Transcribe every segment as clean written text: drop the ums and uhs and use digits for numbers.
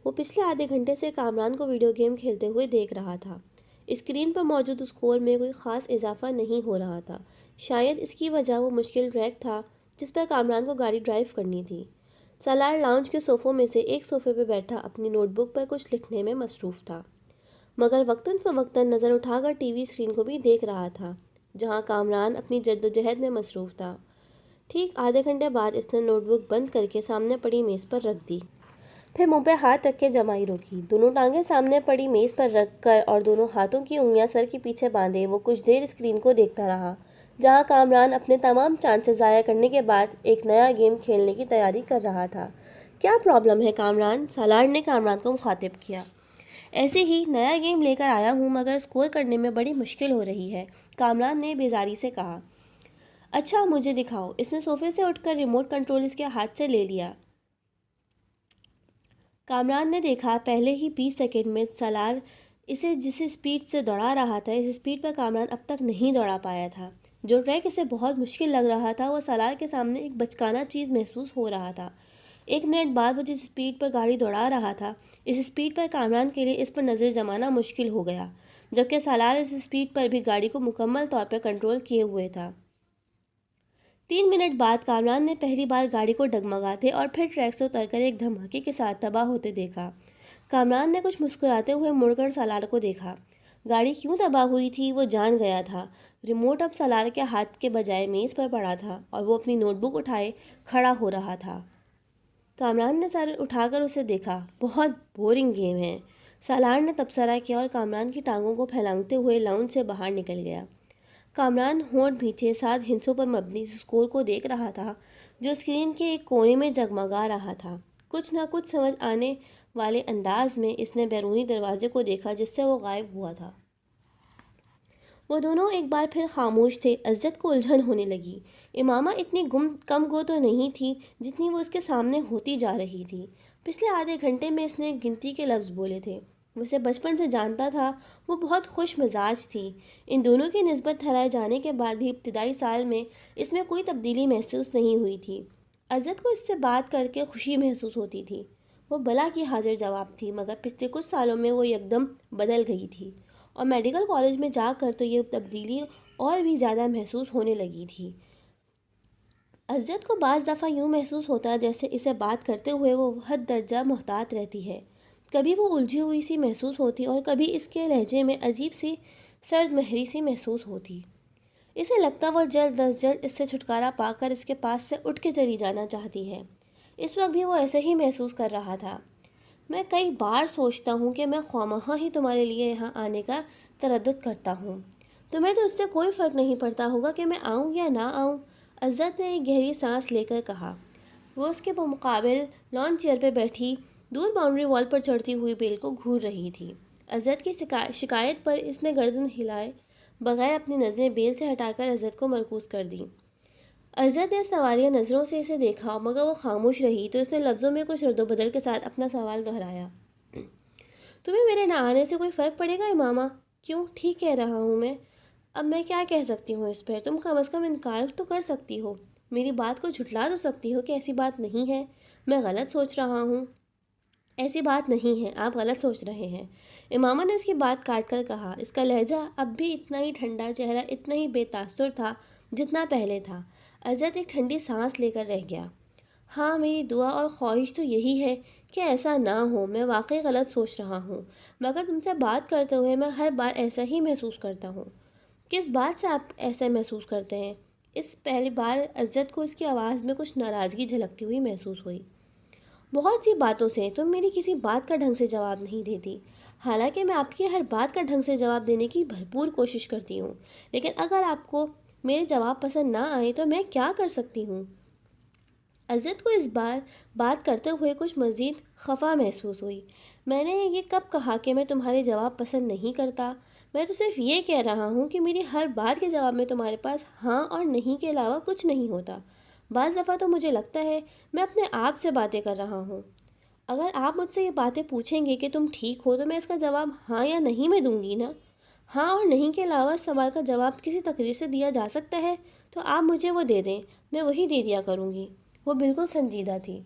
وہ پچھلے آدھے گھنٹے سے کامران کو ویڈیو گیم کھیلتے ہوئے دیکھ رہا تھا۔ اسکرین پر موجود اسکور میں کوئی خاص اضافہ نہیں ہو رہا تھا۔ شاید اس کی وجہ وہ مشکل ٹریک تھا جس پر کامران کو گاڑی ڈرائیو کرنی تھی۔ سالار لاؤنج کے صوفوں میں سے ایک صوفے پہ بیٹھا اپنی نوٹ بک پر کچھ لکھنے میں مصروف تھا، مگر وقتاً فوقتاً نظر اٹھا کر ٹی وی اسکرین کو بھی دیکھ رہا تھا جہاں کامران اپنی جدوجہد میں مصروف تھا۔ ٹھیک آدھے گھنٹے بعد اس نے نوٹ بک بند کر کے سامنے پڑی میز پر رکھ دی۔ پھر منہ پہ ہاتھ رکھ کے جمائی روکی، دونوں ٹانگیں سامنے پڑی میز پر رکھ کر اور دونوں ہاتھوں کی انگلیاں سر کے پیچھے باندھے وہ کچھ دیر اسکرین کو دیکھتا رہا جہاں کامران اپنے تمام چانسز ضائع کرنے کے بعد ایک نیا گیم کھیلنے کی تیاری کر رہا تھا۔ کیا پرابلم ہے کامران؟ سالار نے کامران کو مخاطب کیا۔ ایسے ہی نیا گیم لے کر آیا ہوں مگر اسکور کرنے میں بڑی مشکل ہو رہی ہے، کامران نے بیزاری سے کہا۔ اچھا مجھے دکھاؤ۔ اس نے صوفے سے اٹھ کر ریموٹ کنٹرول اس کے ہاتھ سے لے لیا۔ کامران نے دیکھا پہلے ہی 20 سیکنڈ میں سالار اسے جس اسپیڈ سے دوڑا رہا تھا اس اسپیڈ پر کامران اب تک نہیں دوڑا پایا تھا۔ جو ٹریک اسے بہت مشکل لگ رہا تھا وہ سالار کے سامنے ایک بچکانہ چیز محسوس ہو رہا تھا۔ ایک منٹ بعد وہ جس اسپیڈ پر گاڑی دوڑا رہا تھا اس اسپیڈ پر کامران کے لیے اس پر نظر جمانا مشکل ہو گیا، جبکہ سالار اس اسپیڈ پر بھی گاڑی کو مکمل طور پر کنٹرول کیے ہوئے تھا۔ 3 منٹ بعد کامران نے پہلی بار گاڑی کو ڈگمگاتے اور پھر ٹریک سے اتر کر ایک دھماکے کے ساتھ تباہ ہوتے دیکھا۔ کامران نے کچھ مسکراتے ہوئے مڑ کر سالار کو دیکھا۔ گاڑی کیوں تباہ ہوئی تھی وہ جان گیا تھا۔ ریموٹ اب سالار کے ہاتھ کے بجائے میز پر پڑا تھا اور وہ اپنی نوٹ بک اٹھائے کھڑا ہو رہا تھا۔ کامران نے سر اٹھا کر اسے دیکھا۔ بہت بورنگ گیم ہے، سالار نے تبصرہ کیا اور کامران کی ٹانگوں کو پھیلانگتے ہوئے لاؤنج سے باہر نکل گیا۔ کامران ہونٹ بھینچے 7 ہندسوں پر مبنی اسکور کو دیکھ رہا تھا جو اسکرین کے ایک کونے میں جگمگا رہا تھا۔ کچھ نہ کچھ سمجھ آنے والے انداز میں اس نے بیرونی دروازے کو دیکھا جس سے وہ غائب ہوا تھا۔ وہ دونوں ایک بار پھر خاموش تھے۔ عزت کو الجھن ہونے لگی۔ امامہ اتنی کم گو تو نہیں تھی جتنی وہ اس کے سامنے ہوتی جا رہی تھی۔ پچھلے آدھے گھنٹے میں اس نے گنتی کے لفظ بولے تھے۔ وہ اسے بچپن سے جانتا تھا، وہ بہت خوش مزاج تھی۔ ان دونوں کی نسبت ٹھہرائے جانے کے بعد بھی ابتدائی سال میں اس میں کوئی تبدیلی محسوس نہیں ہوئی تھی۔ عزت کو اس سے بات کر کے خوشی محسوس ہوتی تھی۔ وہ بلا کی حاضر جواب تھی، مگر پچھلے کچھ سالوں میں وہ یکدم بدل گئی تھی اور میڈیکل کالج میں جا کر تو یہ تبدیلی اور بھی زیادہ محسوس ہونے لگی تھی۔ عزت کو بعض دفعہ یوں محسوس ہوتا جیسے اسے بات کرتے ہوئے وہ حد درجہ محتاط رہتی ہے۔ کبھی وہ الجھی ہوئی سی محسوس ہوتی اور کبھی اس کے لہجے میں عجیب سی سرد مہری سی محسوس ہوتی۔ اسے لگتا وہ جلد از جلد اس سے چھٹکارا پا کر اس کے پاس سے اٹھ کے چلی جانا چاہتی ہے۔ اس وقت بھی وہ ایسے ہی محسوس کر رہا تھا۔ میں کئی بار سوچتا ہوں کہ میں خواہ ہی تمہارے لیے یہاں آنے کا تردد کرتا ہوں۔ تمہیں تو اس سے کوئی فرق نہیں پڑتا ہوگا کہ میں آؤں یا نہ آؤں، عزت نے ایک گہری سانس لے کر کہا۔ وہ اس کے مقابل لان چیئر پہ بیٹھی دور باؤنڈری وال پر چڑھتی ہوئی بیل کو گھور رہی تھی۔ عزت کی شکایت پر اس نے گردن ہلائے بغیر اپنی نظریں بیل سے ہٹا کر عزت کو مرکوز کر دیں۔ عزت نے سوالیہ نظروں سے اسے دیکھا مگر وہ خاموش رہی تو اس نے لفظوں میں کچھ رد و بدل کے ساتھ اپنا سوال دہرایا۔ تمہیں میرے نہ آنے سے کوئی فرق پڑے گا امامہ؟ کیوں، ٹھیک کہہ رہا ہوں میں۔ اب میں کیا کہہ سکتی ہوں اس پر؟ تم کم از کم انکار تو کر سکتی ہو، میری بات کو جھٹلا تو سکتی ہو کہ ایسی بات نہیں ہے، میں غلط سوچ رہا ہوں۔ ایسی بات نہیں ہے، آپ غلط سوچ رہے ہیں، امامہ نے اس کی بات کاٹ کر کہا۔ اس کا لہجہ اب بھی اتنا ہی ٹھنڈا، چہرہ اتنا ہی بے تاثر تھا جتنا پہلے تھا۔ عزت ایک ٹھنڈی سانس لے کر رہ گیا۔ ہاں، میری دعا اور خواہش تو یہی ہے کہ ایسا نہ ہو، میں واقعی غلط سوچ رہا ہوں، مگر تم سے بات کرتے ہوئے میں ہر بار ایسا ہی محسوس کرتا ہوں۔ کس بات سے آپ ایسا محسوس کرتے ہیں؟ اس پہلی بار عزت کو اس کی آواز میں کچھ ناراضگی جھلکتی ہوئی محسوس ہوئی۔ بہت سی باتوں سے، تم میری کسی بات کا ڈھنگ سے جواب نہیں دیتی، حالانکہ میں آپ کی ہر بات کا ڈھنگ سے جواب دینے کی بھرپور کوشش کرتی ہوں، لیکن اگر آپ کو میرے جواب پسند نہ آئے تو میں کیا کر سکتی ہوں؟ عزت کو اس بار بات کرتے ہوئے کچھ مزید خفا محسوس ہوئی۔ میں نے یہ کب کہا کہ میں تمہارے جواب پسند نہیں کرتا؟ میں تو صرف یہ کہہ رہا ہوں کہ میری ہر بات کے جواب میں تمہارے پاس ہاں اور نہیں کے علاوہ کچھ نہیں ہوتا۔ بعض دفعہ تو مجھے لگتا ہے میں اپنے آپ سے باتیں کر رہا ہوں۔ اگر آپ مجھ سے یہ باتیں پوچھیں گے کہ تم ٹھیک ہو تو میں اس کا جواب ہاں یا نہیں میں دوں گی نا۔ ہاں اور نہیں کے علاوہ اس سوال کا جواب کسی تقریر سے دیا جا سکتا ہے تو آپ مجھے وہ دے دیں، میں وہی دے دیا کروں گی۔ وہ بالکل سنجیدہ تھی۔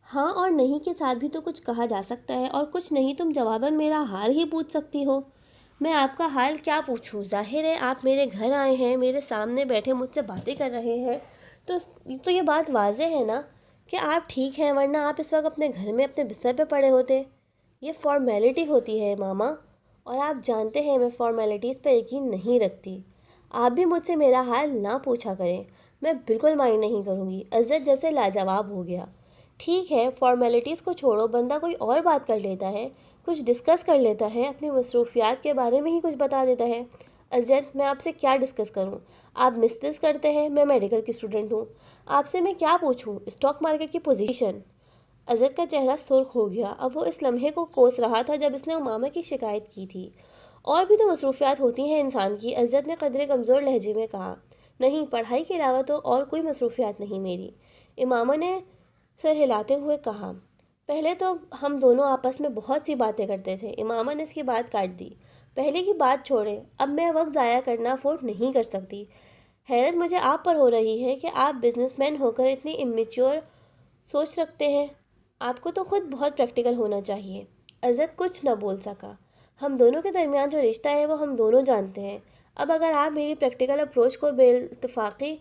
ہاں اور نہیں کے ساتھ بھی تو کچھ کہا جا سکتا ہے، اور کچھ نہیں تم جواباً میرا حال ہی پوچھ سکتی ہو۔ میں آپ کا حال کیا پوچھوں؟ ظاہر ہے آپ میرے گھر آئے ہیں، میرے سامنے بیٹھے مجھ سے باتیں کر رہے ہیں، تو یہ بات واضح ہے نا کہ آپ ٹھیک ہیں، ورنہ آپ اس وقت اپنے گھر میں اپنے بستر پہ پڑے ہوتے۔ یہ فارمیلٹی ہوتی ہے ماما، اور آپ جانتے ہیں میں فارمیلٹیز پہ یقین نہیں رکھتی۔ آپ بھی مجھ سے میرا حال نہ پوچھا کریں، میں بالکل مائنڈ نہیں کروں گی۔ عزت جیسے لاجواب ہو گیا۔ ٹھیک ہے، فارمیلٹیز کو چھوڑو، بندہ کوئی اور بات کر لیتا ہے، کچھ ڈسکس کر لیتا ہے، اپنی مصروفیات کے بارے میں ہی کچھ بتا دیتا ہے۔ عزت، میں آپ سے کیا ڈسکس کروں؟ آپ بزنس کرتے ہیں، میں میڈیکل کی اسٹوڈنٹ ہوں، آپ سے میں کیا پوچھوں؟ اسٹاک مارکیٹ کی پوزیشن۔ عزت کا چہرہ سرخ ہو گیا۔ اب وہ اس لمحے کو کوس رہا تھا جب اس نے امامہ کی شکایت کی تھی۔ اور بھی تو مصروفیات ہوتی ہیں انسان کی، عزت نے قدرے کمزور لہجے میں کہا۔ نہیں، پڑھائی کے علاوہ تو اور کوئی مصروفیات نہیں میری، امامہ نے سر ہلاتے ہوئے کہا۔ پہلے تو ہم دونوں آپس میں بہت سی باتیں کرتے تھے۔ امامہ نے اس کی بات کاٹ دی۔ پہلے کی بات چھوڑیں، اب میں وقت ضائع کرنا افورڈ نہیں کر سکتی۔ حیرت مجھے آپ پر ہو رہی ہے کہ آپ بزنس مین ہو کر اتنی امیچور سوچ رکھتے ہیں۔ آپ کو تو خود بہت پریکٹیکل ہونا چاہیے۔ عزت کچھ نہ بول سکا۔ ہم دونوں کے درمیان جو رشتہ ہے وہ ہم دونوں جانتے ہیں۔ اب اگر آپ میری پریکٹیکل اپروچ کو بے اتفاقی،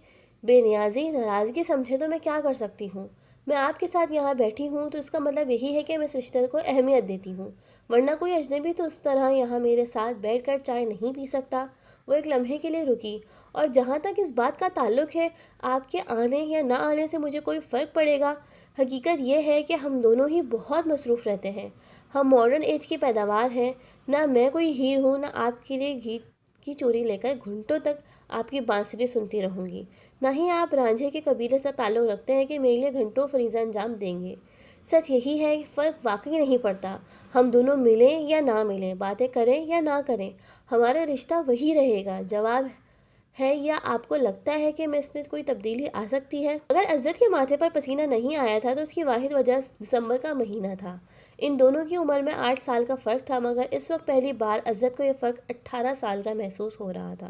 بے نیازی، ناراضگی سمجھے تو میں کیا کر سکتی ہوں؟ میں آپ کے ساتھ یہاں بیٹھی ہوں تو اس کا مطلب یہی ہے کہ میں اس رشتے کو اہمیت دیتی ہوں، ورنہ کوئی اجنبی تو اس طرح یہاں میرے ساتھ بیٹھ کر چائے نہیں پی سکتا۔ وہ ایک لمحے کے لیے رکی۔ اور جہاں تک اس بات کا تعلق ہے آپ کے آنے یا نہ آنے سے مجھے کوئی فرق پڑے گا، حقیقت یہ ہے کہ ہم دونوں ہی بہت مصروف رہتے ہیں۔ ہم ماڈرن ایج کی پیداوار ہیں، نہ میں کوئی ہیر ہوں، نہ آپ کے لیے گھی کی چوری لے کر گھنٹوں تک آپ کی بانسری سنتی رہوں گی، نہ ہی آپ رانجھے کے قبیلے سے تعلق رکھتے ہیں کہ میرے لیے گھنٹوں فریضہ انجام دیں گے۔ سچ یہی ہے کہ فرق واقعی نہیں پڑتا، ہم دونوں ملیں یا نہ ملیں، باتیں کریں یا نہ کریں، ہمارا رشتہ وہی رہے گا۔ جواب ہے یا آپ کو لگتا ہے کہ میں اس میں کوئی تبدیلی آ سکتی ہے؟ اگر عزت کے ماتھے پر پسینہ نہیں آیا تھا تو اس کی واحد وجہ دسمبر کا مہینہ تھا۔ ان دونوں کی عمر میں 8 سال کا فرق تھا، مگر اس وقت پہلی بار عزت کو یہ فرق 18 سال کا محسوس ہو رہا تھا۔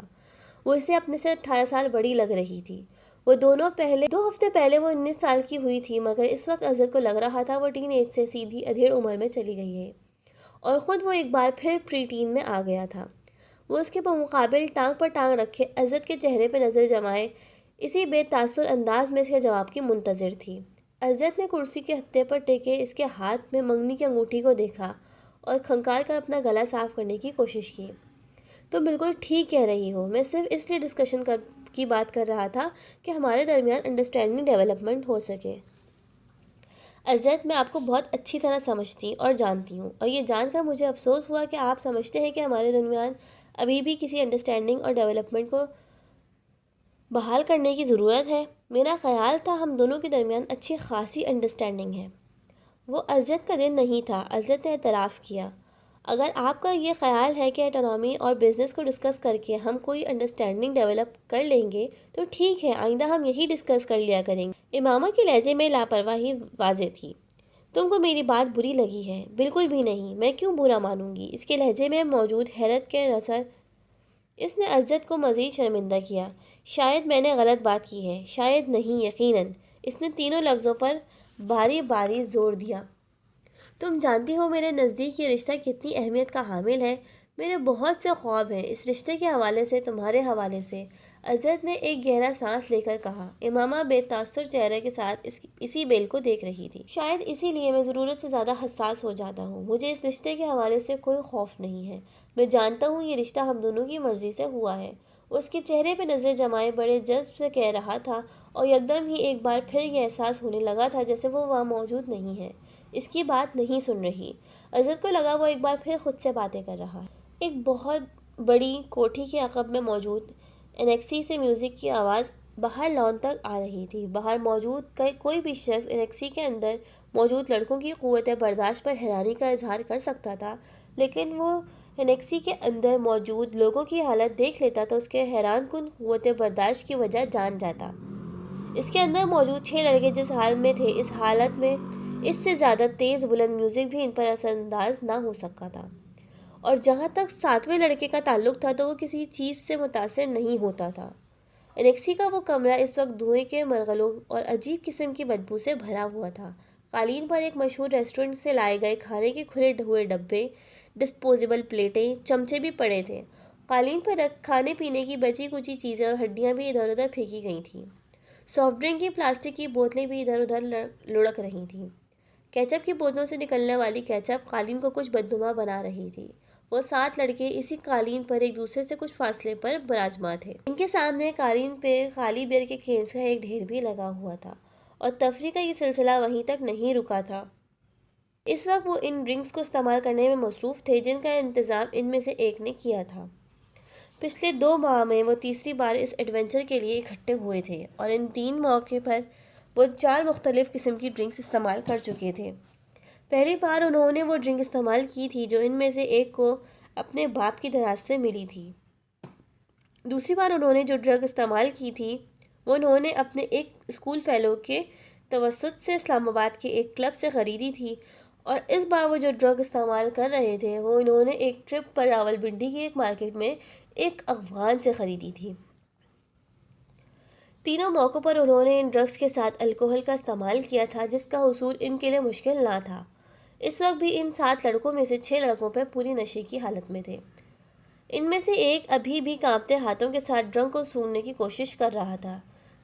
وہ اسے اپنے سے 18 سال بڑی لگ رہی تھی۔ وہ 2 ہفتے پہلے وہ 19 سال کی ہوئی تھی، مگر اس وقت عزت کو لگ رہا تھا وہ ٹین ایج سے سیدھی ادھیڑ عمر میں چلی گئی ہے، اور خود وہ ایک بار پھر پری ٹین میں آ گیا تھا۔ وہ اس کے بمقابل ٹانگ پر ٹانگ رکھے عزت کے چہرے پہ نظر جمائے اسی بے تاثر انداز میں اس کے جواب کی منتظر تھی۔ عزت نے کرسی کے ہتھے پر ٹیکے اس کے ہاتھ میں منگنی کی انگوٹھی کو دیکھا اور کھنکار کر اپنا گلا صاف کرنے کی کوشش کی۔ تم بالکل ٹھیک کہہ رہی ہو، میں صرف اس لیے ڈسکشن کی بات کر رہا تھا کہ ہمارے درمیان انڈرسٹینڈنگ ڈیولپمنٹ ہو سکے۔ عزت، میں آپ کو بہت اچھی طرح سمجھتی اور جانتی ہوں، اور یہ جان کر مجھے افسوس ہوا کہ آپ سمجھتے ہیں کہ ہمارے درمیان ابھی بھی کسی انڈرسٹینڈنگ اور ڈیولپمنٹ کو بحال کرنے کی ضرورت ہے۔ میرا خیال تھا ہم دونوں کے درمیان اچھی خاصی انڈرسٹینڈنگ ہے۔ وہ عزت کا دن نہیں تھا، عزت نے اعتراف کیا۔ اگر آپ کا یہ خیال ہے کہ اٹانومی اور بزنس کو ڈسکس کر کے ہم کوئی انڈرسٹینڈنگ ڈیولپ کر لیں گے تو ٹھیک ہے، آئندہ ہم یہی ڈسکس کر لیا کریں گے۔ امامہ کے لہجے میں لاپرواہی واضح تھی۔ تم کو میری بات بری لگی ہے؟ بالکل بھی نہیں، میں کیوں برا مانوں گی؟ اس کے لہجے میں موجود حیرت کے اثر اس نے عزت کو مزید شرمندہ کیا۔ شاید میں نے غلط بات کی ہے، شاید نہیں، یقیناً۔ اس نے تینوں لفظوں پر باری باری زور دیا۔ تم جانتی ہو میرے نزدیک یہ رشتہ کتنی اہمیت کا حامل ہے۔ میرے بہت سے خواب ہیں اس رشتے کے حوالے سے، تمہارے حوالے سے۔ عزت نے ایک گہرا سانس لے کر کہا۔ امامہ بے تاثر چہرے کے ساتھ اسی بیل کو دیکھ رہی تھی۔ شاید اسی لیے میں ضرورت سے زیادہ حساس ہو جاتا ہوں۔ مجھے اس رشتے کے حوالے سے کوئی خوف نہیں ہے۔ میں جانتا ہوں یہ رشتہ ہم دونوں کی مرضی سے ہوا ہے۔ وہ اس کے چہرے پہ نظر جمائے بڑے جذب سے کہہ رہا تھا، اور یکدم ہی ایک بار پھر یہ احساس ہونے لگا تھا جیسے وہ وہاں موجود نہیں ہے، اس کی بات نہیں سن رہی۔ عزت کو لگا وہ ایک بار پھر خود سے باتیں کر رہا ہے۔ ایک بہت بڑی کوٹھی کے عقب میں موجود انیکسی سے میوزک کی آواز باہر لان تک آ رہی تھی۔ باہر موجود کوئی بھی شخص انیکسی کے اندر موجود لڑکوں کی قوت برداشت پر حیرانی کا اظہار کر سکتا تھا، لیکن وہ انیکسی کے اندر موجود لوگوں کی حالت دیکھ لیتا تو اس کے حیران کن قوت برداشت کی وجہ جان جاتا۔ اس کے اندر موجود 6 لڑکے جس حال میں تھے، اس حالت میں اس سے زیادہ تیز بلند میوزک بھی ان پر اثر انداز نہ ہو سکا تھا۔ اور جہاں تک 7ویں لڑکے کا تعلق تھا تو وہ کسی چیز سے متاثر نہیں ہوتا تھا۔ انیکسی کا وہ کمرہ اس وقت دھوئیں کے مرغلوں اور عجیب قسم کی بدبو سے بھرا ہوا تھا۔ قالین پر ایک مشہور ریسٹورنٹ سے لائے گئے کھانے کے کھلے ہوئے ڈبے، ڈسپوزیبل پلیٹیں، چمچے بھی پڑے تھے۔ قالین پر کھانے پینے کی بچی کچی چیزیں اور ہڈیاں بھی ادھر ادھر پھینکی گئی تھیں۔ سافٹ ڈرنک کی پلاسٹک کی بوتلیں بھی ادھر ادھر لڑک رہی تھیں۔ کیچپ کی بوتلوں سے نکلنے والی کیچپ قالین کو کچھ بدنما بنا رہی تھی۔ وہ 7 لڑکے اسی قالین پر ایک دوسرے سے کچھ فاصلے پر براجمان تھے۔ ان کے سامنے قالین پہ خالی بیئر کے کینز کا ایک ڈھیر بھی لگا ہوا تھا، اور تفریح کا یہ سلسلہ وہیں تک نہیں رکا تھا۔ اس وقت وہ ان ڈرنکس کو استعمال کرنے میں مصروف تھے جن کا انتظام ان میں سے ایک نے کیا تھا۔ پچھلے 2 ماہ میں وہ تیسری بار اس ایڈونچر کے لیے اکٹھے ہوئے تھے، اور ان 3 موقع پر وہ 4 مختلف قسم کی ڈرنکس استعمال کر چکے تھے۔ پہلی بار انہوں نے وہ ڈرنک استعمال کی تھی جو ان میں سے ایک کو اپنے باپ کی دراز سے ملی تھی۔ دوسری بار انہوں نے جو ڈرگ استعمال کی تھی وہ انہوں نے اپنے ایک اسکول فیلو کے توسط سے اسلام آباد کے ایک کلب سے خریدی تھی، اور اس بار وہ جو ڈرگ استعمال کر رہے تھے وہ انہوں نے ایک ٹرپ پر راولپنڈی کی ایک مارکیٹ میں ایک افغان سے خریدی تھی۔ تینوں موقعوں پر انہوں نے ان ڈرگس کے ساتھ الکوہل کا استعمال کیا تھا جس کا حصول ان کے لیے مشکل نہ تھا۔ اس وقت بھی ان 7 لڑکوں میں سے 6 لڑکوں پر پوری نشے کی حالت میں تھے۔ ان میں سے ایک ابھی بھی کانپتے ہاتھوں کے ساتھ ڈرنک کو سونگھنے کی کوشش کر رہا تھا،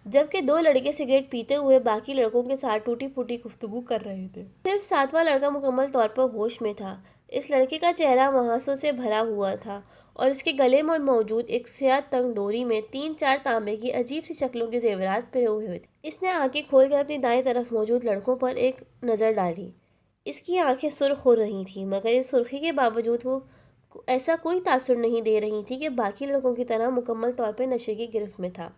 جبکہ 2 لڑکے سگریٹ پیتے ہوئے باقی لڑکوں کے ساتھ ٹوٹی پھوٹی گفتگو کر رہے تھے۔ صرف 7واں لڑکا مکمل طور پر ہوش میں تھا۔ اس لڑکے کا چہرہ مہاسوں سے بھرا ہوا تھا، اور اس کے گلے میں موجود ایک سیاہ تنگ ڈوری میں 3-4 تانبے کی عجیب سی شکلوں کے زیورات پروے ہوئے تھے۔ اس نے آنکھیں کھول کر اپنی دائیں طرف موجود لڑکوں پر ایک نظر ڈالی۔ اس کی آنکھیں سرخ ہو رہی تھیں، مگر اس سرخی کے باوجود وہ ایسا کوئی تاثر نہیں دے رہی تھی کہ باقی لڑکوں کی طرح مکمل طور پر نشے کی گرفت میں تھا۔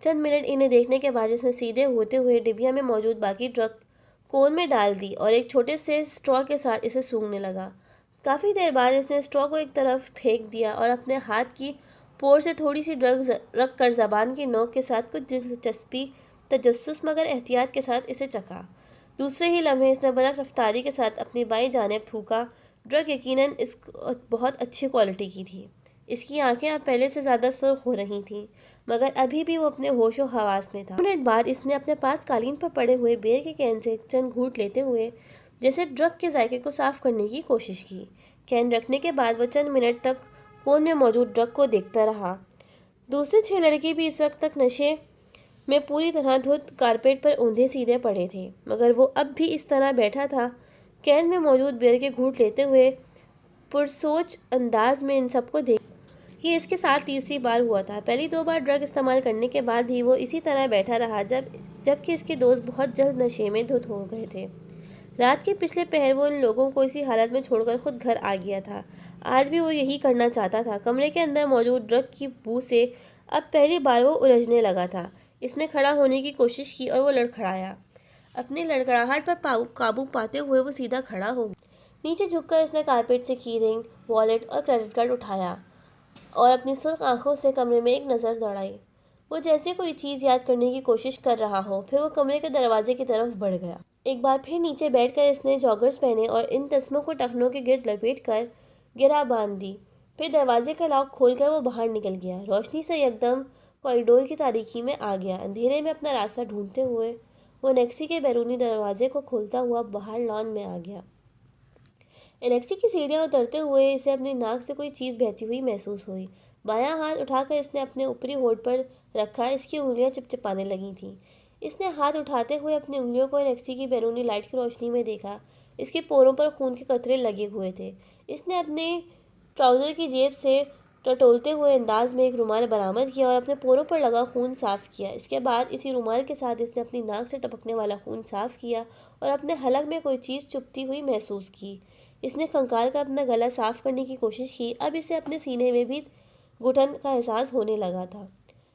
چند منٹ انہیں دیکھنے کے بعد اس نے سیدھے ہوتے ہوئے ڈبیا میں موجود باقی ڈرگ کون میں ڈال دی اور ایک چھوٹے سے اسٹرا کے ساتھ اسے سونگھنے لگا۔ کافی دیر بعد اس نے اسٹرا کو ایک طرف پھینک دیا اور اپنے ہاتھ کی پور سے تھوڑی سی ڈرگ رکھ کر زبان کی نوک کے ساتھ کچھ دلچسپی، تجسس مگر احتیاط کے ساتھ اسے چکھا۔ دوسرے ہی لمحے اس نے برق رفتاری کے ساتھ اپنی بائیں جانب تھوکا۔ ڈرگ یقیناً اس بہت اچھی کوالٹی کی تھی۔ اس کی آنکھیں اب پہلے سے زیادہ سرخ ہو رہی تھیں، مگر ابھی بھی وہ اپنے ہوش و حواس میں تھا۔ 2 منٹ بعد اس نے اپنے پاس قالین پر پڑے ہوئے بیئر کے کین سے چند گھونٹ لیتے ہوئے جیسے ڈرگ کے ذائقے کو صاف کرنے کی کوشش کی۔ کین رکھنے کے بعد وہ چند منٹ تک کون میں موجود ڈرگ کو دیکھتا رہا۔ دوسرے 6 لڑکے بھی اس وقت تک نشے میں پوری طرح دھت کارپیٹ پر اوندھے سیدھے پڑے تھے، مگر وہ اب بھی اس طرح بیٹھا تھا، کین میں موجود بیئر کے گھونٹ لیتے ہوئے پرسوچ انداز میں ان سب کو دیکھ۔ یہ اس کے ساتھ تیسری بار ہوا تھا۔ پہلی 2 بار ڈرگ استعمال کرنے کے بعد بھی وہ اسی طرح بیٹھا رہا جبکہ اس کے دوست بہت جلد نشے میں دھت ہو گئے تھے۔ رات کے پچھلے پہر وہ ان لوگوں کو اسی حالت میں چھوڑ کر خود گھر آ گیا تھا۔ آج بھی وہ یہی کرنا چاہتا تھا۔ کمرے کے اندر موجود ڈرگ کی بو سے اب پہلی بار وہ الجھنے لگا تھا۔ اس نے کھڑا ہونے کی کوشش کی اور وہ لڑکھڑایا۔ اپنی لڑکھڑاہٹ پر قابو پاتے ہوئے وہ سیدھا کھڑا ہو گیا۔ نیچے جھک کر اس نے کارپیٹ سے کی رنگ، والیٹ اور کریڈٹ کارڈ اٹھایا اور اپنی سرخ آنکھوں سے کمرے میں ایک نظر دوڑائی۔ وہ جیسے کوئی چیز یاد کرنے کی کوشش کر رہا ہو، پھر وہ کمرے کے دروازے کی طرف بڑھ گیا۔ ایک بار پھر نیچے بیٹھ کر اس نے جاگرز پہنے اور ان تسموں کو ٹخنوں کے گرد لپیٹ کر گرہ باندھ دی۔ پھر دروازے کا لاک کھول کر وہ باہر نکل گیا۔ روشنی سے یکدم کوریڈور کی تاریکی میں آ گیا۔ اندھیرے میں اپنا راستہ ڈھونڈتے ہوئے وہ انیکسی کے بیرونی دروازے کو کھولتا ہوا باہر لان میں آ گیا۔ انیکسی کی سیڑھیاں اترتے ہوئے اسے اپنی ناک سے کوئی چیز بہتی ہوئی محسوس ہوئی۔ بایاں ہاتھ اٹھا کر اس نے اپنے اوپری ہونٹ پر رکھا۔ اس کی انگلیاں چپچپانے لگی تھیں۔ اس نے ہاتھ اٹھاتے ہوئے اپنی انگلیوں کو انیکسی کی بیرونی لائٹ کی روشنی میں دیکھا۔ اس کے پوروں پر خون کے قطرے لگے ہوئے تھے۔ اس نے اپنے ٹراؤزر کی جیب سے ٹٹولتے ہوئے انداز میں ایک رومال برآمد کیا اور اپنے پوروں پر لگا خون صاف کیا۔ اس کے بعد اسی رومال کے ساتھ اس نے اپنی ناک سے ٹپکنے والا خون صاف کیا اور اپنے حلق میں کوئی چیز چبھتی ہوئی محسوس کی۔ اس نے کھنکار کر اپنا گلا صاف کرنے کی کوشش کی۔ اب اسے اپنے سینے میں بھی گھٹن کا احساس ہونے لگا تھا۔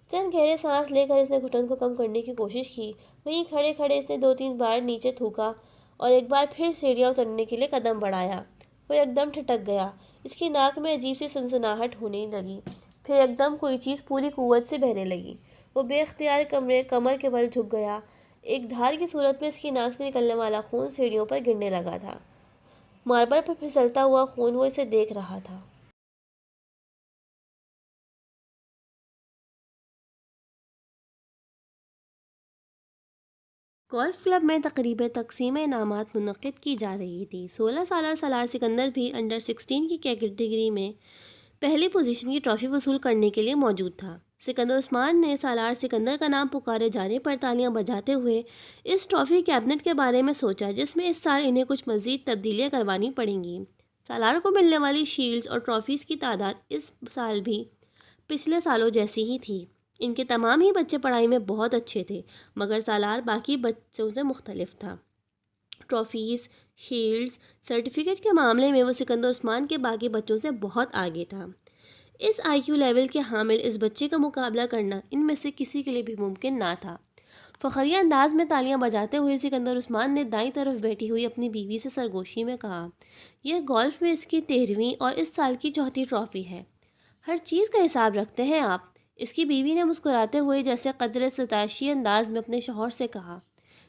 چند گہرے سانس لے کر اس نے گھٹن کو کم کرنے کی کوشش کی۔ وہیں کھڑے کھڑے اس نے 2-3 بار نیچے تھوکا اور ایک بار پھر سیڑھیاں اترنے کے لیے قدم بڑھایا۔ وہ یکدم ٹھٹک گیا۔ اس کی ناک میں عجیب سی سنسناہٹ ہونے لگی۔ پھر یکدم کوئی چیز پوری قوت سے بہنے لگی۔ وہ بے اختیار کمر کے بل جھک گیا۔ ایک دھار کی صورت میں اس کی ناک سے نکلنے والا خون سیڑھیوں پر گرنے لگا تھا۔ ماربل پر پھسلتا ہوا خون وہ اسے دیکھ رہا تھا۔ گولف کلب میں تقریب تقسیم انعامات منعقد کی جا رہی تھی۔ 16 سالہ سالار سکندر بھی انڈر 16 کی کیٹیگری میں پہلی پوزیشن کی ٹرافی وصول کرنے کے لیے موجود تھا۔ سکندر عثمان نے سالار سکندر کا نام پکارے جانے پر تالیاں بجاتے ہوئے اس ٹرافی کیبنٹ کے بارے میں سوچا، جس میں اس سال انہیں کچھ مزید تبدیلیاں کروانی پڑیں گی۔ سالار کو ملنے والی شیلڈز اور ٹرافیز کی تعداد اس سال بھی پچھلے سالوں جیسی ہی تھی۔ ان کے تمام ہی بچے پڑھائی میں بہت اچھے تھے، مگر سالار باقی بچوں سے مختلف تھا۔ ٹرافیز، شیلڈز، سرٹیفکیٹ کے معاملے میں وہ سکندر عثمان کے باقی بچوں سے بہت آگے تھا۔ اس آئی کیو لیول کے حامل اس بچے کا مقابلہ کرنا ان میں سے کسی کے لیے بھی ممکن نہ تھا۔ فخریہ انداز میں تالیاں بجاتے ہوئے سکندر عثمان نے دائیں طرف بیٹھی ہوئی اپنی بیوی سے سرگوشی میں کہا، یہ گولف میں اس کی 13ویں اور اس سال کی 4تھی ٹرافی ہے۔ ہر چیز کا حساب رکھتے ہیں آپ؟ اس کی بیوی نے مسکراتے ہوئے جیسے قدرے ستائشی انداز میں اپنے شوہر سے کہا،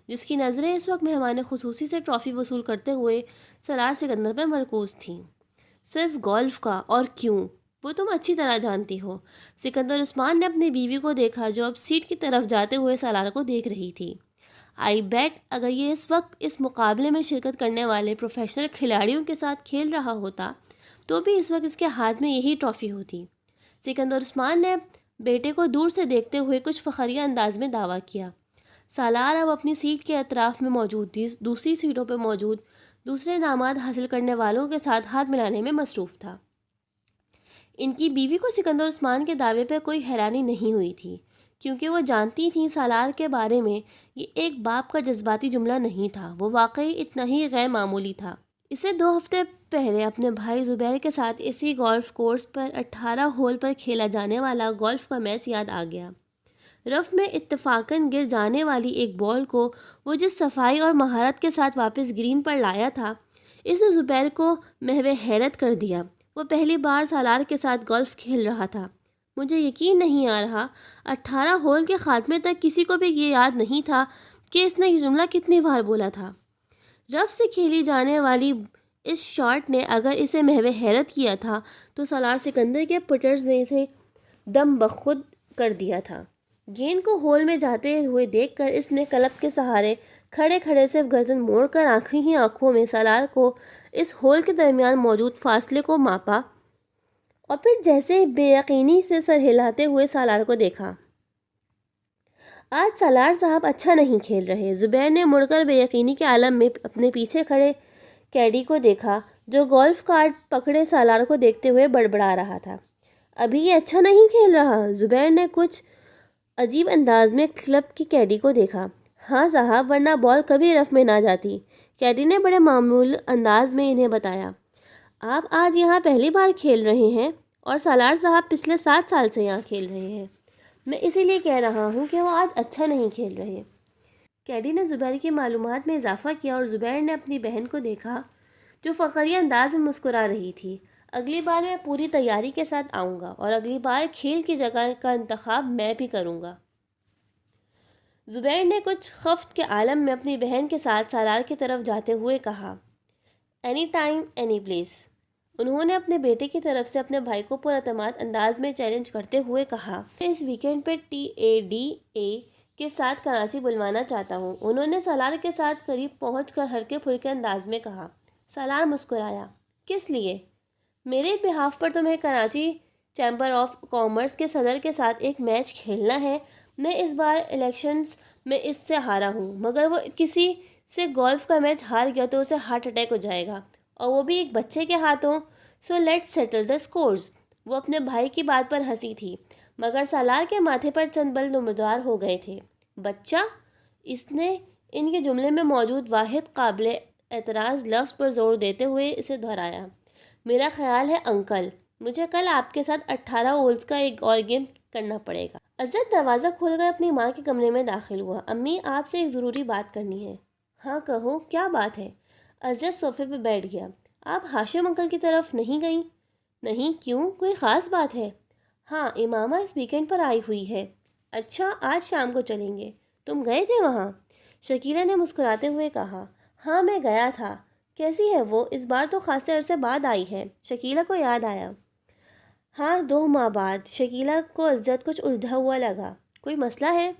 جس کی نظریں اس وقت مہمان خصوصی سے ٹرافی وصول کرتے ہوئے سالار سکندر پر مرکوز تھیں۔ صرف گولف کا؟ اور کیوں؟ وہ تم اچھی طرح جانتی ہو۔ سکندر عثمان نے اپنی بیوی کو دیکھا جو اب سیٹ کی طرف جاتے ہوئے سالار کو دیکھ رہی تھی۔ آئی بیٹ اگر یہ اس وقت اس مقابلے میں شرکت کرنے والے پروفیشنل کھلاڑیوں کے ساتھ کھیل رہا ہوتا تو بھی اس وقت اس کے ہاتھ میں یہی ٹرافی ہوتی۔ سکندر عثمان نے بیٹے کو دور سے دیکھتے ہوئے کچھ فخریہ انداز میں دعویٰ کیا۔ سالار اب اپنی سیٹ کے اطراف میں موجود دوسری سیٹوں پر موجود دوسرے انعامات حاصل کرنے والوں کے ساتھ ہاتھ ملانے میں مصروف تھا۔ ان کی بیوی کو سکندر عثمان کے دعوے پر کوئی حیرانی نہیں ہوئی تھی، کیونکہ وہ جانتی تھیں سالار کے بارے میں یہ ایک باپ کا جذباتی جملہ نہیں تھا، وہ واقعی اتنا ہی غیر معمولی تھا۔ اسے 2 ہفتے پہلے اپنے بھائی زبیر کے ساتھ اسی گولف کورس پر 18 ہول پر کھیلا جانے والا گولف کا میچ یاد آ گیا۔ رف میں اتفاقاً گر جانے والی ایک بال کو وہ جس صفائی اور مہارت کے ساتھ واپس گرین پر لایا تھا، اس نے زبیر کو محو حیرت کر دیا۔ وہ پہلی بار سالار کے ساتھ گولف کھیل رہا تھا۔ مجھے یقین نہیں آ رہا 18 ہول کے خاتمے تک کسی کو بھی یہ یاد نہیں تھا کہ اس نے یہ جملہ کتنی بار بولا تھا۔ رف سے کھیلی جانے والی اس شاٹ نے اگر اسے محو حیرت کیا تھا تو سالار سکندر کے پٹرز نے اسے دم بخود کر دیا تھا۔ گیند کو ہول میں جاتے ہوئے دیکھ کر اس نے کلب کے سہارے کھڑے کھڑے صرف گردن موڑ کر آنکھیں ہی آنکھوں میں سالار کو اس ہول کے درمیان موجود فاصلے کو ماپا اور پھر جیسے بے یقینی سے سر ہلاتے ہوئے سالار کو دیکھا۔ آج سالار صاحب اچھا نہیں کھیل رہے۔ زبیر نے مڑ کر بے یقینی کے عالم میں اپنے پیچھے کھڑے کیڈی کو دیکھا جو گولف کارٹ پکڑے سالار کو دیکھتے ہوئے بڑبڑا رہا تھا۔ ابھی یہ اچھا نہیں کھیل رہا؟ زبیر نے کچھ عجیب انداز میں کلب کی کیڈی کو دیکھا۔ ہاں صاحب، ورنہ بال کبھی رف میں نہ جاتی، کیڈی نے بڑے معمول انداز میں انہیں بتایا۔ آپ آج یہاں پہلی بار کھیل رہے ہیں اور سالار صاحب پچھلے 7 سال سے یہاں کھیل رہے ہیں۔ میں اسی لیے کہہ رہا ہوں کہ وہ آج اچھا نہیں کھیل رہے۔ کیڈی نے زبیر کی معلومات میں اضافہ کیا اور زبیر نے اپنی بہن کو دیکھا جو فخریہ انداز میں مسکرا رہی تھی۔ اگلی بار میں پوری تیاری کے ساتھ آؤں گا اور اگلی بار کھیل کی جگہ کا انتخاب میں بھی کروں گا۔ زبیر نے کچھ خفت کے عالم میں اپنی بہن کے ساتھ سالار کی طرف جاتے ہوئے کہا، اینی ٹائم اینی پلیس۔ انہوں نے اپنے بیٹے کی طرف سے اپنے بھائی کو پراعتماد انداز میں چیلنج کرتے ہوئے کہا، میں اس ویکینڈ پہ TADA کے ساتھ کراچی بلوانا چاہتا ہوں۔ انہوں نے سالار کے ساتھ قریب پہنچ کر ہلکے پھلکے انداز میں کہا۔ سالار مسکرایا، کس لیے؟ میرے بہاف پر تمہیں کراچی چیمبر آف کامرس کے صدر کے ساتھ ایک میچ کھیلنا ہے۔ میں اس بار الیکشنز میں اس سے ہارا ہوں، مگر وہ کسی سے گولف کا میچ ہار گیا تو اسے ہارٹ اٹیک ہو جائے گا، اور وہ بھی ایک بچے کے ہاتھوں۔ So let's settle the scores. وہ اپنے بھائی کی بات پر ہنسی تھی، مگر سالار کے ماتھے پر چند بل نمودار ہو گئے تھے۔ بچہ؟ اس نے ان کے جملے میں موجود واحد قابل اعتراض لفظ پر زور دیتے ہوئے اسے دہرایا۔ میرا خیال ہے انکل، مجھے کل آپ کے ساتھ 18 ہولز کا ایک اور گیم کرنا پڑے گا۔ عزت دروازہ کھول کر اپنی ماں کے کمرے میں داخل ہوا۔ امی، آپ سے ایک ضروری بات کرنی ہے۔ ہاں کہو، کیا بات ہے؟ عزت صوفے پہ بیٹھ گیا۔ آپ ہاشم انکل کی طرف نہیں گئیں؟ نہیں، کیوں؟ کوئی خاص بات ہے؟ ہاں، امامہ اس ویکینڈ پر آئی ہوئی ہے۔ اچھا، آج شام کو چلیں گے۔ تم گئے تھے وہاں؟ شکیلہ نے مسکراتے ہوئے کہا، ہاں میں گیا تھا۔ کیسی ہے وہ؟ اس بار تو خاصے عرصے بعد آئی ہے۔ شکیلہ کو یاد آیا۔ ہاں، 2 ماہ بعد۔ شکیلہ کو عزت کچھ الجھا ہوا لگا۔ کوئی مسئلہ ہے؟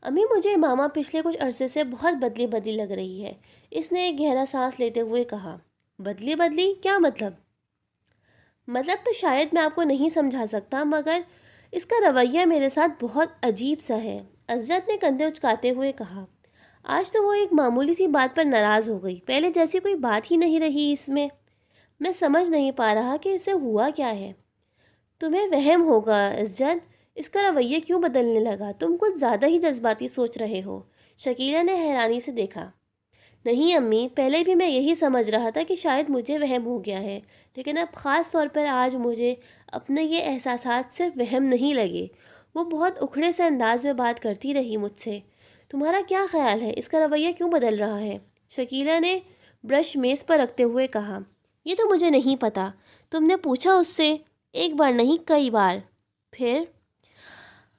امی مجھے ماما پچھلے کچھ عرصے سے بہت بدلی بدلی لگ رہی ہے، اس نے ایک گہرا سانس لیتے ہوئے کہا۔ بدلی بدلی کیا مطلب؟ مطلب تو شاید میں آپ کو نہیں سمجھا سکتا، مگر اس کا رویہ میرے ساتھ بہت عجیب سا ہے، عزت نے کندھے اچکاتے ہوئے کہا۔ آج تو وہ ایک معمولی سی بات پر ناراض ہو گئی، پہلے جیسی کوئی بات ہی نہیں رہی اس میں سمجھ نہیں پا رہا کہ اسے ہوا کیا ہے۔ تمہیں وہم ہوگا عزت، اس کا رویہ کیوں بدلنے لگا؟ تم کچھ زیادہ ہی جذباتی سوچ رہے ہو۔ شکیلہ نے حیرانی سے دیکھا۔ نہیں امی، پہلے بھی میں یہی سمجھ رہا تھا کہ شاید مجھے وہم ہو گیا ہے، لیکن اب خاص طور پر آج مجھے اپنے یہ احساسات صرف وہم نہیں لگے۔ وہ بہت اکھڑے سے انداز میں بات کرتی رہی مجھ سے۔ تمہارا کیا خیال ہے، اس کا رویہ کیوں بدل رہا ہے؟ شکیلہ نے برش میز پر رکھتے ہوئے کہا۔ یہ تو مجھے نہیں پتا، تم نے پوچھا اس سے؟ ایک بار نہیں، کئی بار۔ پھر؟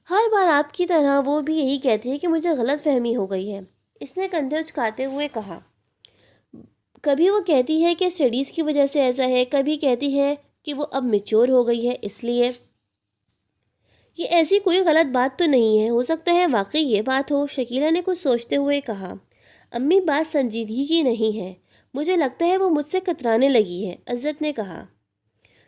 ہر بار آپ کی طرح وہ بھی یہی کہتی ہے کہ مجھے غلط فہمی ہو گئی ہے، اس نے کندھے اچکاتے ہوئے کہا۔ کبھی وہ کہتی ہے کہ اسٹڈیز کی وجہ سے ایسا ہے، کبھی کہتی ہے کہ وہ اب میچور ہو گئی ہے اس لیے۔ یہ ایسی کوئی غلط بات تو نہیں ہے، ہو سکتا ہے واقعی یہ بات ہو، شکیلہ نے کچھ سوچتے ہوئے کہا۔ امی بات سنجیدگی کی نہیں ہے، مجھے لگتا ہے وہ مجھ سے کترانے لگی ہے، عزت نے کہا۔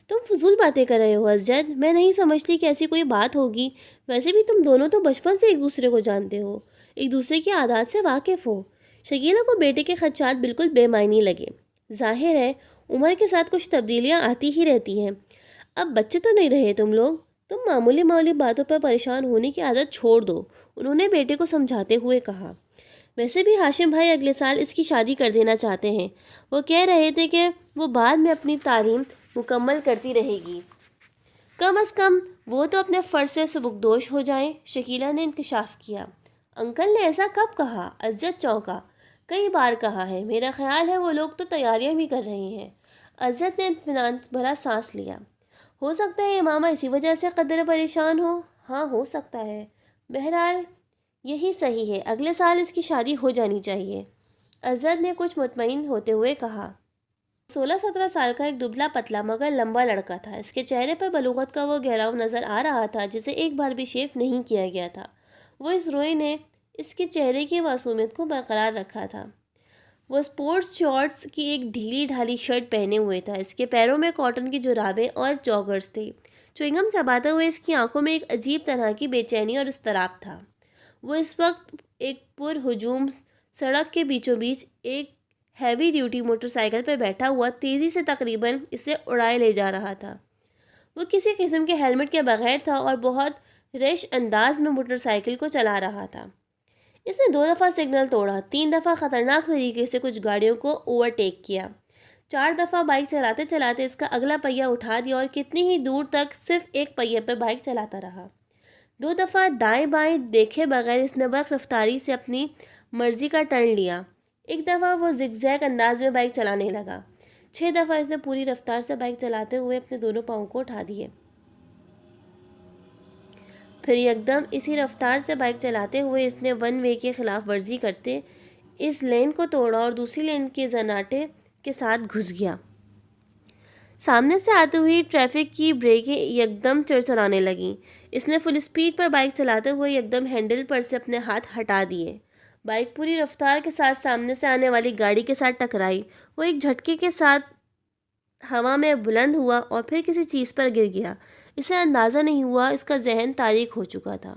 تم فضول باتیں کر رہے ہو عزت، میں نہیں سمجھتی کہ ایسی کوئی بات ہوگی، ویسے بھی تم دونوں تو بچپن سے ایک دوسرے کو جانتے ہو، ایک دوسرے کی عادات سے واقف ہو۔ شکیلہ کو بیٹے کے خدشات بالکل بے معنی لگے۔ ظاہر ہے عمر کے ساتھ کچھ تبدیلیاں آتی ہی رہتی ہیں، اب بچے تو نہیں رہے تم لوگ، تم معمولی معمولی باتوں پر پریشان ہونے کی عادت چھوڑ دو، انہوں نے بیٹے کو سمجھاتے ہوئے کہا۔ ویسے بھی ہاشم بھائی اگلے سال اس کی شادی کر دینا چاہتے ہیں، وہ کہہ رہے تھے کہ وہ بعد میں اپنی تعلیم مکمل کرتی رہے گی، کم از کم وہ تو اپنے فرض سے سبکدوش ہو جائیں، شکیلہ نے انکشاف کیا۔ انکل نے ایسا کب کہا؟ عزت چونکا۔ کئی بار کہا ہے، میرا خیال ہے وہ لوگ تو تیاریاں بھی کر رہے ہیں۔ عزت نے اطمینان بھرا سانس لیا۔ ہو سکتا ہے ماما اسی وجہ سے قدر پریشان ہو۔ ہاں ہو سکتا ہے، بہرحال یہی صحیح ہے، اگلے سال اس کی شادی ہو جانی چاہیے، عزت نے کچھ مطمئن ہوتے ہوئے کہا۔ 16-17 سال کا ایک دبلا پتلا مگر لمبا لڑکا تھا، اس کے چہرے پر بلوغت کا وہ گہراؤ نظر آ رہا تھا جسے ایک بار بھی شیف نہیں کیا گیا تھا۔ وہ اس روئی نے اس کے چہرے کی معصومیت کو برقرار رکھا تھا۔ وہ سپورٹس شارٹس کی ایک ڈھیلی ڈھالی شرٹ پہنے ہوئے تھا، اس کے پیروں میں کاٹن کی جرابیں اور جاگرز تھے۔ چوئنگم چباتے ہوئے اس کی آنکھوں میں ایک عجیب طرح کی بے چینی اور اضطراب تھا۔ وہ اس وقت ایک پر ہجوم سڑک کے بیچوں بیچ ایک ہیوی ڈیوٹی موٹر سائیکل پر بیٹھا ہوا تیزی سے تقریباً اسے اڑائے لے جا رہا تھا۔ وہ کسی قسم کے ہیلمٹ کے بغیر تھا اور بہت ریش انداز میں موٹر سائیکل کو چلا رہا تھا۔ اس نے 2 دفعہ سگنل توڑا، 3 دفعہ خطرناک طریقے سے کچھ گاڑیوں کو اوورٹیک کیا، 4 دفعہ بائک چلاتے چلاتے اس کا اگلا پہیہ اٹھا دیا اور کتنی ہی دور تک صرف ایک پہیے پر بائک چلاتا رہا۔ 2 دفعہ دائیں بائیں دیکھے بغیر اس نے برق رفتاری سے اپنی مرضی کا ٹرن لیا۔ ایک دفعہ وہ زگ زیگ انداز میں بائک چلانے لگا۔ 6 دفعہ اس نے پوری رفتار سے بائک چلاتے ہوئے اپنے دونوں پاؤں کو اٹھا دیے۔ پھر یکدم اسی رفتار سے بائک چلاتے ہوئے اس نے 1 وے کی خلاف ورزی کرتے اس لین کو توڑا اور دوسری لین کے زناٹے کے ساتھ گھس گیا۔ سامنے سے آتی ہوئی ٹریفک کی بریکیں یکدم چرچرانے لگیں۔ اس نے فل اسپیڈ پر بائک چلاتے ہوئے یکدم ہینڈل پر سے اپنے ہاتھ ہٹا دیے۔ بائک پوری رفتار کے ساتھ سامنے سے آنے والی گاڑی کے ساتھ ٹکرائی۔ وہ ایک جھٹکے کے ساتھ ہوا میں بلند ہوا اور پھر کسی چیز پر گر گیا۔ اسے اندازہ نہیں ہوا اس کا ذہن تاریک ہو چکا تھا۔